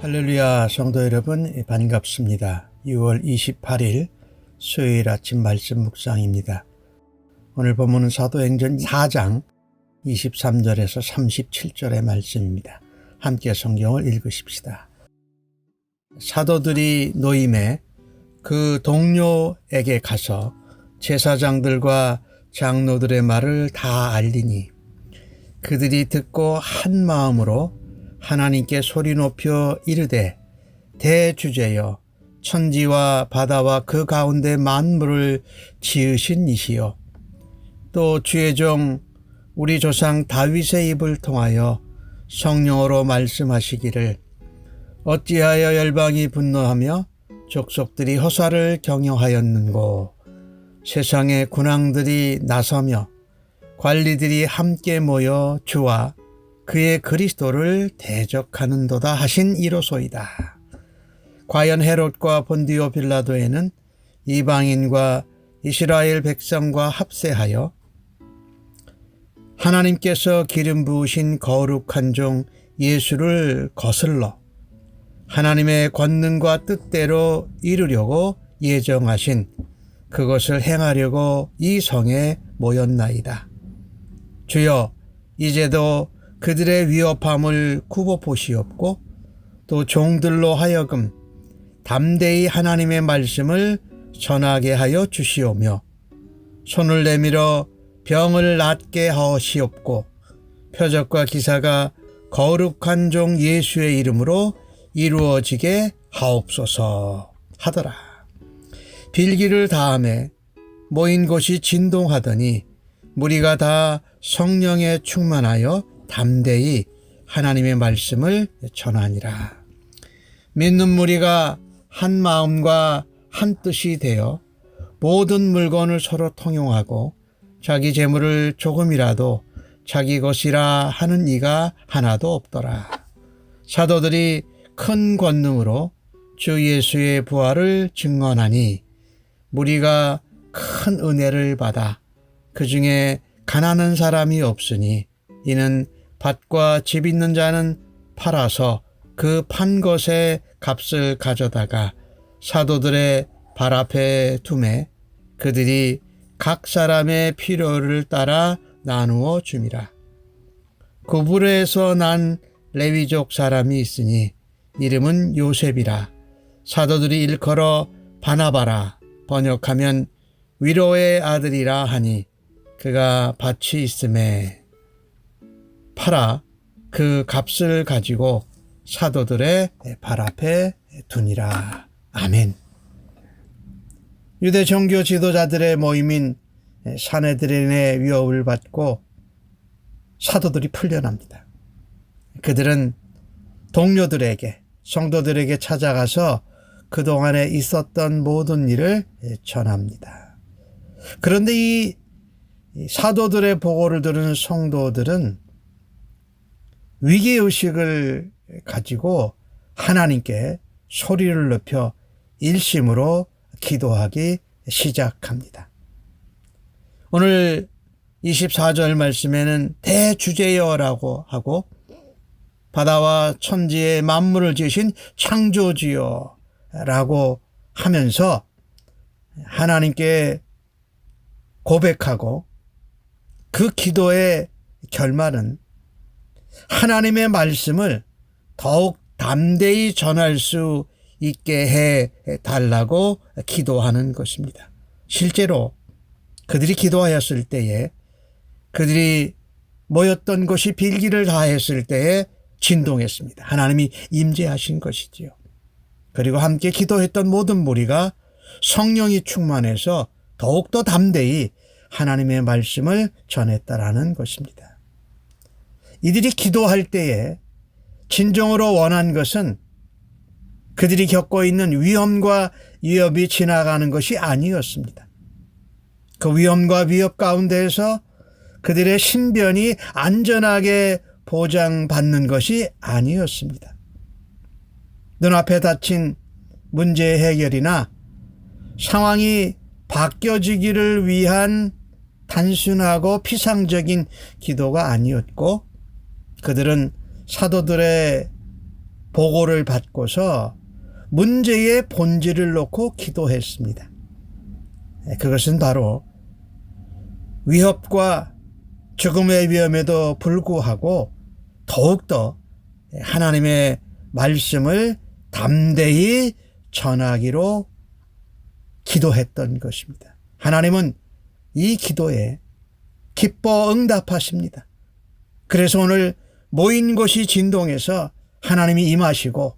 할렐루야, 성도 여러분 반갑습니다. 6월 28일 수요일 아침 말씀 묵상입니다. 오늘 본문은 사도행전 4장 23절에서 37절의 말씀입니다. 함께 성경을 읽으십시다. 사도들이 노임에 그 동료에게 가서 제사장들과 장로들의 말을 다 알리니 그들이 듣고 한 마음으로 하나님께 소리 높여 이르되 대주제여 천지와 바다와 그 가운데 만물을 지으신 이시여 또 주의 종 우리 조상 다윗의 입을 통하여 성령으로 말씀하시기를 어찌하여 열방이 분노하며 족속들이 허사를 경영하였는고 세상의 군왕들이 나서며 관리들이 함께 모여 주와 그의 그리스도를 대적하는도다 하신 이로소이다. 과연 헤롯과 본디오 빌라도에는 이방인과 이스라엘 백성과 합세하여 하나님께서 기름 부으신 거룩한 종 예수를 거슬러 하나님의 권능과 뜻대로 이루려고 예정하신 그것을 행하려고 이 성에 모였나이다. 주여 이제도 그들의 위협함을 굽어보시옵고 또 종들로 하여금 담대히 하나님의 말씀을 전하게 하여 주시오며 손을 내밀어 병을 낫게 하시옵고 표적과 기사가 거룩한 종 예수의 이름으로 이루어지게 하옵소서 하더라. 빌기를 다하매 모인 곳이 진동하더니 무리가 다 성령에 충만하여 담대히 하나님의 말씀을 전하니라. 믿는 무리가 한 마음과 한 뜻이 되어 모든 물건을 서로 통용하고 자기 재물을 조금이라도 자기 것이라 하는 이가 하나도 없더라. 사도들이 큰 권능으로 주 예수의 부활을 증언하니 무리가 큰 은혜를 받아 그 중에 가난한 사람이 없으니 이는 밭과 집 있는 자는 팔아서 그 판 것의 값을 가져다가 사도들의 발 앞에 두매 그들이 각 사람의 필요를 따라 나누어 줌이라. 구브르에서 난 레위족 사람이 있으니 이름은 요셉이라. 사도들이 일컬어 바나바라 번역하면 위로의 아들이라 하니 그가 밭이 있음에 팔아 그 값을 가지고 사도들의 발 앞에 두니라. 아멘. 유대 종교 지도자들의 모임인 사내드린의 위협을 받고 사도들이 풀려납니다. 그들은 동료들에게 성도들에게 찾아가서 그동안에 있었던 모든 일을 전합니다. 그런데 이 사도들의 보고를 들은 성도들은 위기의식을 가지고 하나님께 소리를 높여 일심으로 기도하기 시작합니다. 오늘 24절 말씀에는 대주제여라고 하고 바다와 천지의 만물을 지으신 창조주여 라고 하면서 하나님께 고백하고 그 기도의 결말은 하나님의 말씀을 더욱 담대히 전할 수 있게 해 달라고 기도하는 것입니다. 실제로 그들이 기도하였을 때에 그들이 모였던 곳이 빌기를 다했을 때에 진동했습니다. 하나님이 임재하신 것이지요. 그리고 함께 기도했던 모든 무리가 성령이 충만해서 더욱더 담대히 하나님의 말씀을 전했다라는 것입니다. 이들이 기도할 때에 진정으로 원한 것은 그들이 겪고 있는 위험과 위협이 지나가는 것이 아니었습니다. 그 위험과 위협 가운데에서 그들의 신변이 안전하게 보장받는 것이 아니었습니다. 눈앞에 닥친 문제 해결이나 상황이 바뀌어지기를 위한 단순하고 피상적인 기도가 아니었고 그들은 사도들의 보고를 받고서 문제의 본질을 놓고 기도했습니다. 그것은 바로 위협과 죽음의 위험에도 불구하고 더욱더 하나님의 말씀을 담대히 전하기로 기도했던 것입니다. 하나님은 이 기도에 기뻐 응답하십니다. 그래서 오늘 모인 곳이 진동해서 하나님이 임하시고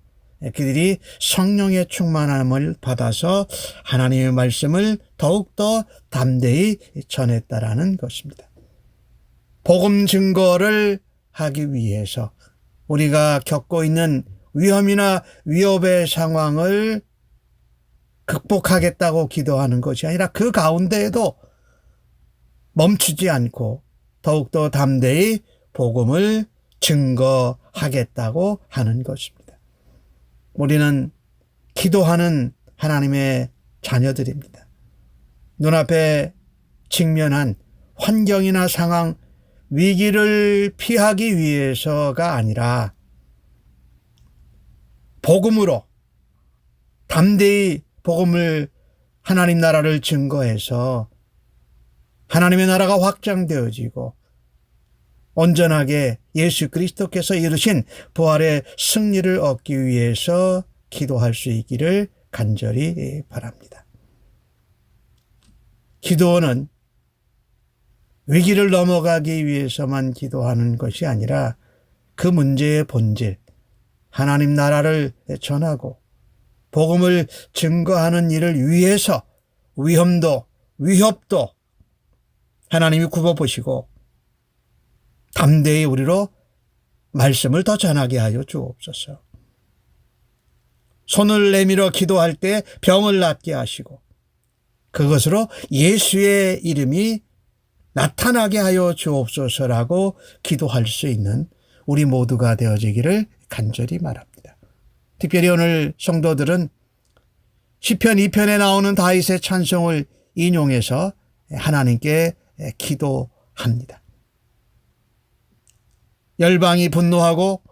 그들이 성령의 충만함을 받아서 하나님의 말씀을 더욱더 담대히 전했다라는 것입니다. 복음 증거를 하기 위해서 우리가 겪고 있는 위험이나 위협의 상황을 극복하겠다고 기도하는 것이 아니라 그 가운데에도 멈추지 않고 더욱더 담대히 복음을 증거하겠다고 하는 것입니다. 우리는 기도하는 하나님의 자녀들입니다. 눈앞에 직면한 환경이나 상황, 위기를 피하기 위해서가 아니라 복음으로 담대히 복음을 하나님 나라를 증거해서 하나님의 나라가 확장되어지고 온전하게 예수 그리스도께서 이루신 부활의 승리를 얻기 위해서 기도할 수 있기를 간절히 바랍니다. 기도는 위기를 넘어가기 위해서만 기도하는 것이 아니라 그 문제의 본질, 하나님 나라를 전하고 복음을 증거하는 일을 위해서 위험도 위협도 하나님이 굽어보시고 담대히 우리로 말씀을 더 전하게 하여 주옵소서. 손을 내밀어 기도할 때 병을 낫게 하시고 그것으로 예수의 이름이 나타나게 하여 주옵소서라고 기도할 수 있는 우리 모두가 되어지기를 간절히 바랍니다. 특별히 오늘 성도들은 시편 2편에 나오는 다윗의 찬송을 인용해서 하나님께 기도합니다. 열방이 분노하고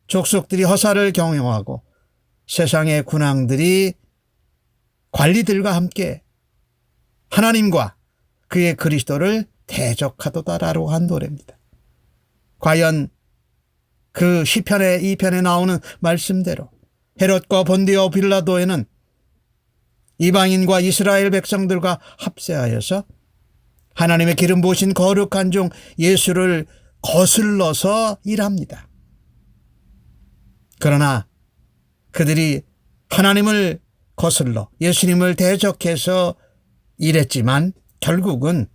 족속들이 허사를 경영하고 세상의 군왕들이 관리들과 함께 하나님과 그의 그리스도를 대적하도다라고 한 노래입니다. 과연 그 시편의 2편에 나오는 말씀대로 헤롯과 본디오 빌라도에는 이방인과 이스라엘 백성들과 합세하여서 하나님의 기름 부으신 거룩한 종 예수를 거슬러서 일합니다. 그러나 그들이 하나님을 거슬러 예수님을 대적해서 일했지만 결국은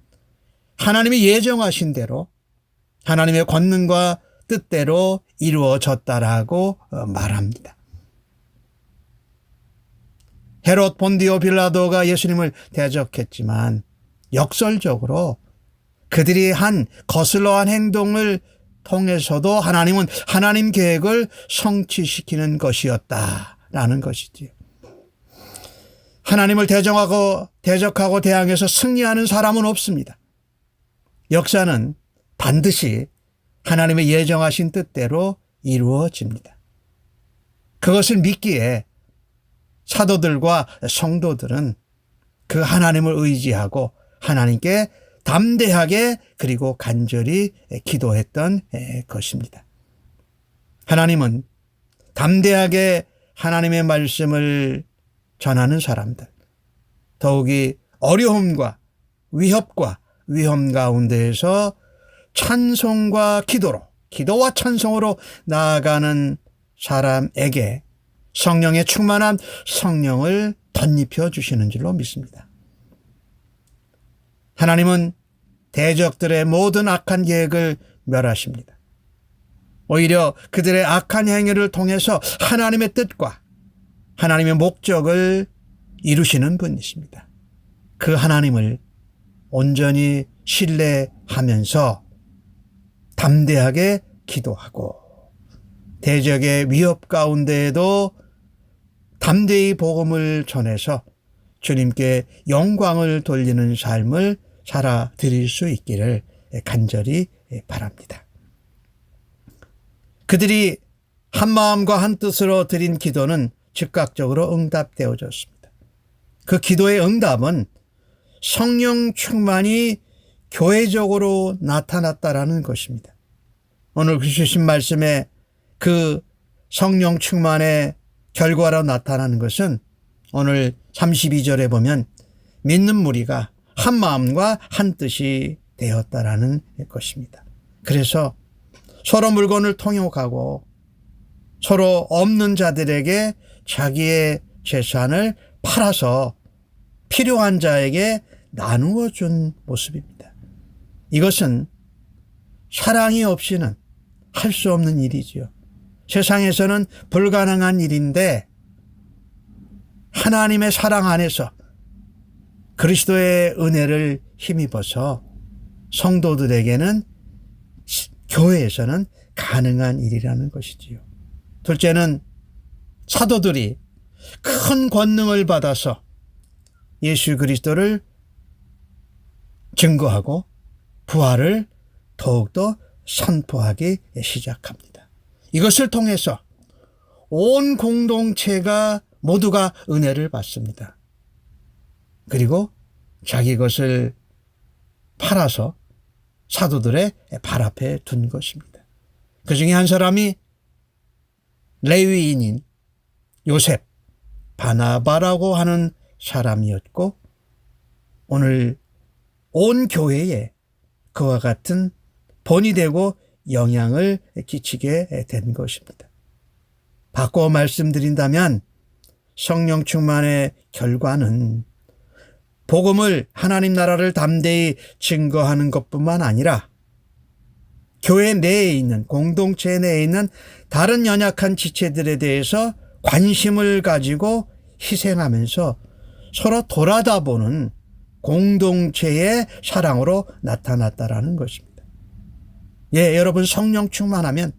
하나님이 예정하신 대로 하나님의 권능과 뜻대로 이루어졌다라고 말합니다. 헤롯 본디오 빌라도가 예수님을 대적했지만 역설적으로 그들이 한 거슬러한 행동을 통해서도 하나님은 하나님 계획을 성취시키는 것이었다라는 것이지요. 하나님을 대적하고 대항해서 승리하는 사람은 없습니다. 역사는 반드시 하나님의 예정하신 뜻대로 이루어집니다. 그것을 믿기에 사도들과 성도들은 그 하나님을 의지하고 하나님께 담대하게 그리고 간절히 기도했던 것입니다. 하나님은 담대하게 하나님의 말씀을 전하는 사람들, 더욱이 어려움과 위협과 위험 가운데에서 찬송과 기도와 찬송으로 나아가는 사람에게 성령의 충만한 성령을 덧입혀 주시는 줄로 믿습니다. 하나님은 대적들의 모든 악한 계획을 멸하십니다. 오히려 그들의 악한 행위를 통해서 하나님의 뜻과 하나님의 목적을 이루시는 분이십니다. 그 하나님을 온전히 신뢰하면서 담대하게 기도하고 대적의 위협 가운데에도 담대히 복음을 전해서 주님께 영광을 돌리는 삶을 살아드릴 수 있기를 간절히 바랍니다. 그들이 한 마음과 한 뜻으로 드린 기도는 즉각적으로 응답되어졌습니다. 그 기도의 응답은 성령 충만이 교회적으로 나타났다라는 것입니다. 오늘 주신 말씀에 그 성령 충만의 결과로 나타나는 것은 오늘 32절에 보면 믿는 무리가 한 마음과 한 뜻이 되었다라는 것입니다. 그래서 서로 물건을 통용하고 서로 없는 자들에게 자기의 재산을 팔아서 필요한 자에게 나누어 준 모습입니다. 이것은 사랑이 없이는 할 수 없는 일이지요. 세상에서는 불가능한 일인데 하나님의 사랑 안에서 그리스도의 은혜를 힘입어서 성도들에게는 교회에서는 가능한 일이라는 것이지요. 둘째는 사도들이 큰 권능을 받아서 예수 그리스도를 증거하고 부활을 더욱더 선포하기 시작합니다. 이것을 통해서 온 공동체가 모두가 은혜를 받습니다. 그리고 자기 것을 팔아서 사도들의 발 앞에 둔 것입니다. 그 중에 한 사람이 레위인인 요셉, 바나바라고 하는 사람이었고 오늘 온 교회에 그와 같은 본이 되고 영향을 끼치게 된 것입니다. 바꿔 말씀드린다면 성령 충만의 결과는 복음을 하나님 나라를 담대히 증거하는 것뿐만 아니라 교회 내에 있는 공동체 내에 있는 다른 연약한 지체들에 대해서 관심을 가지고 희생하면서 서로 돌아다보는 공동체의 사랑으로 나타났다라는 것입니다. 예, 여러분 성령 충만하면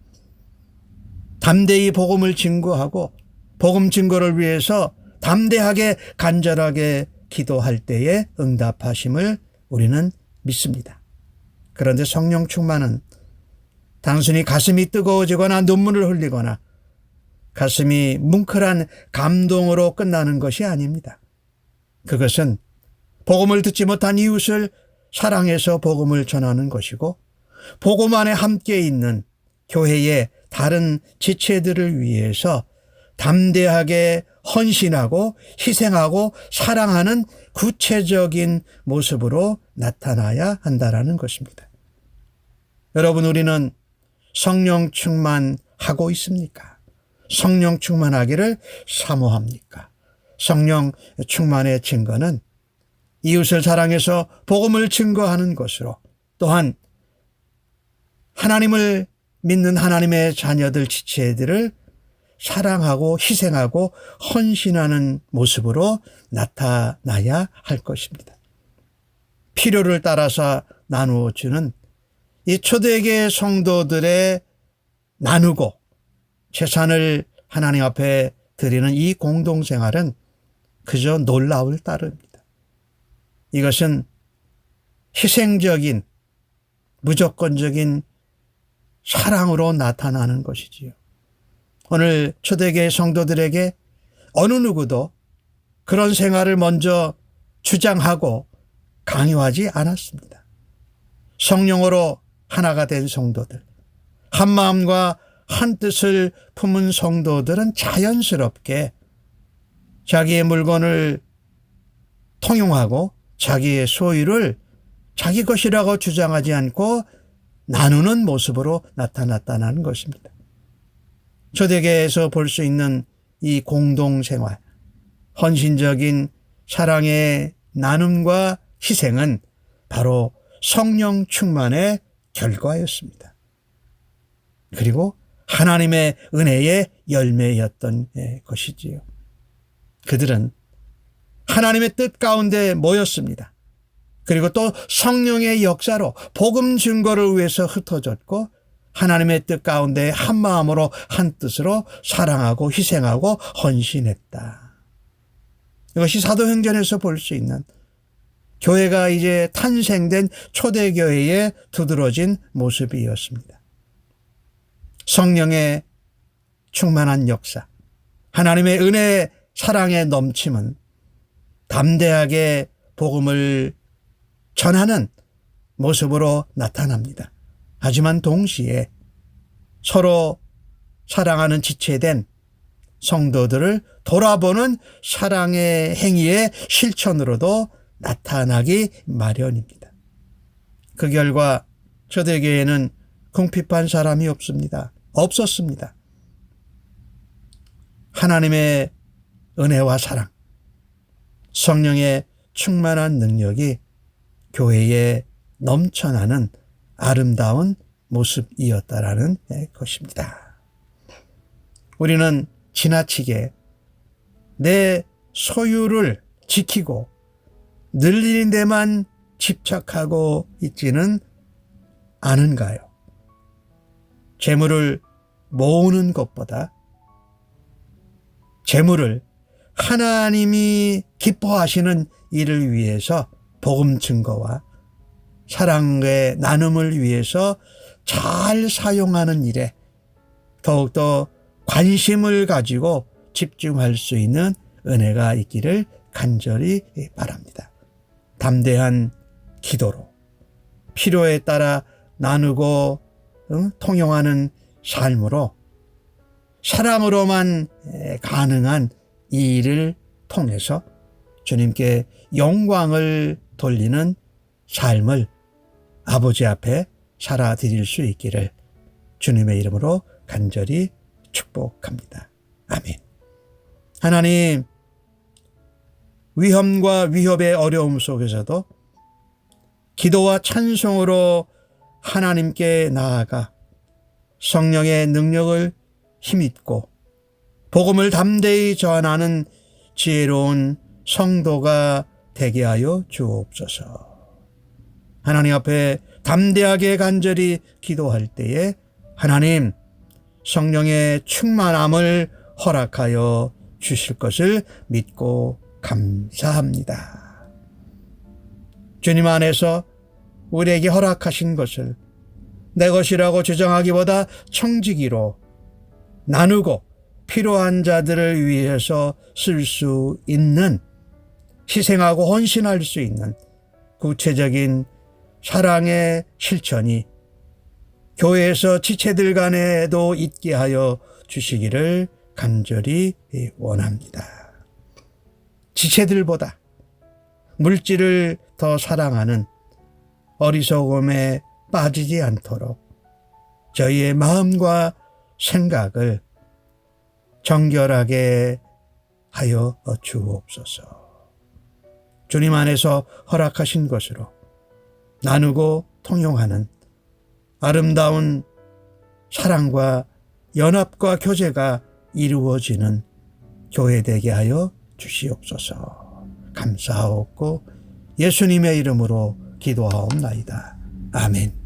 담대히 복음을 증거하고 복음 증거를 위해서 담대하게 간절하게 기도할 때에 응답하심을 우리는 믿습니다. 그런데 성령 충만은 단순히 가슴이 뜨거워지거나 눈물을 흘리거나 가슴이 뭉클한 감동으로 끝나는 것이 아닙니다. 그것은 복음을 듣지 못한 이웃을 사랑해서 복음을 전하는 것이고 복음 안에 함께 있는 교회의 다른 지체들을 위해서 담대하게 헌신하고 희생하고 사랑하는 구체적인 모습으로 나타나야 한다는 것입니다. 여러분, 우리는 성령 충만하고 있습니까? 성령 충만하기를 사모합니까? 성령 충만의 증거는 이웃을 사랑해서 복음을 증거하는 것으로 또한 하나님을 믿는 하나님의 자녀들 지체들을 사랑하고 희생하고 헌신하는 모습으로 나타나야 할 것입니다. 필요를 따라서 나누어 주는 이 초대교회 성도들의 나누고 재산을 하나님 앞에 드리는 이 공동생활은 그저 놀라울 따름입니다. 이것은 희생적인 무조건적인 사랑으로 나타나는 것이지요. 오늘 초대교회 성도들에게 어느 누구도 그런 생활을 먼저 주장하고 강요하지 않았습니다. 성령으로 하나가 된 성도들, 한 마음과 한 뜻을 품은 성도들은 자연스럽게 자기의 물건을 통용하고 자기의 소유를 자기 것이라고 주장하지 않고 나누는 모습으로 나타났다는 것입니다. 초대교회에서 볼 수 있는 이 공동생활, 헌신적인 사랑의 나눔과 희생은 바로 성령 충만의 결과였습니다. 그리고 하나님의 은혜의 열매였던 것이지요. 그들은 하나님의 뜻 가운데 모였습니다. 그리고 또 성령의 역사로 복음 증거를 위해서 흩어졌고 하나님의 뜻 가운데 한 마음으로 한 뜻으로 사랑하고 희생하고 헌신했다. 이것이 사도행전에서 볼 수 있는 교회가 이제 탄생된 초대교회의 두드러진 모습이었습니다. 성령의 충만한 역사, 하나님의 은혜, 사랑의 넘침은 담대하게 복음을 전하는 모습으로 나타납니다. 하지만 동시에 서로 사랑하는 지체된 성도들을 돌아보는 사랑의 행위의 실천으로도 나타나기 마련입니다. 그 결과 초대교회는 궁핍한 사람이 없었습니다. 하나님의 은혜와 사랑, 성령의 충만한 능력이 교회에 넘쳐나는 아름다운 모습이었다라는 것입니다. 우리는 지나치게 내 소유를 지키고 늘리는 데만 집착하고 있지는 않은가요? 재물을 모으는 것보다 재물을 하나님이 기뻐하시는 일을 위해서 복음 증거와 사랑의 나눔을 위해서 잘 사용하는 일에 더욱더 관심을 가지고 집중할 수 있는 은혜가 있기를 간절히 바랍니다. 담대한 기도로 필요에 따라 나누고 통용하는 삶으로 사랑으로만 가능한 이 일을 통해서 주님께 영광을 돌리는 삶을 아버지 앞에 살아드릴 수 있기를 주님의 이름으로 간절히 축복합니다. 아멘. 하나님, 위험과 위협의 어려움 속에서도 기도와 찬송으로 하나님께 나아가 성령의 능력을 힘입고 복음을 담대히 전하는 지혜로운 성도가 되게 하여 주옵소서. 하나님 앞에 담대하게 간절히 기도할 때에 하나님 성령의 충만함을 허락하여 주실 것을 믿고 감사합니다. 주님 안에서 우리에게 허락하신 것을 내 것이라고 주장하기보다 청지기로 나누고 필요한 자들을 위해서 쓸 수 있는, 희생하고 헌신할 수 있는 구체적인 사랑의 실천이 교회에서 지체들 간에도 있게 하여 주시기를 간절히 원합니다. 지체들보다 물질을 더 사랑하는 어리석음에 빠지지 않도록 저희의 마음과 생각을 정결하게 하여 주옵소서. 주님 안에서 허락하신 것으로 나누고 통용하는 아름다운 사랑과 연합과 교제가 이루어지는 교회 되게 하여 주시옵소서. 감사하옵고 예수님의 이름으로 기도하옵나이다. 아멘.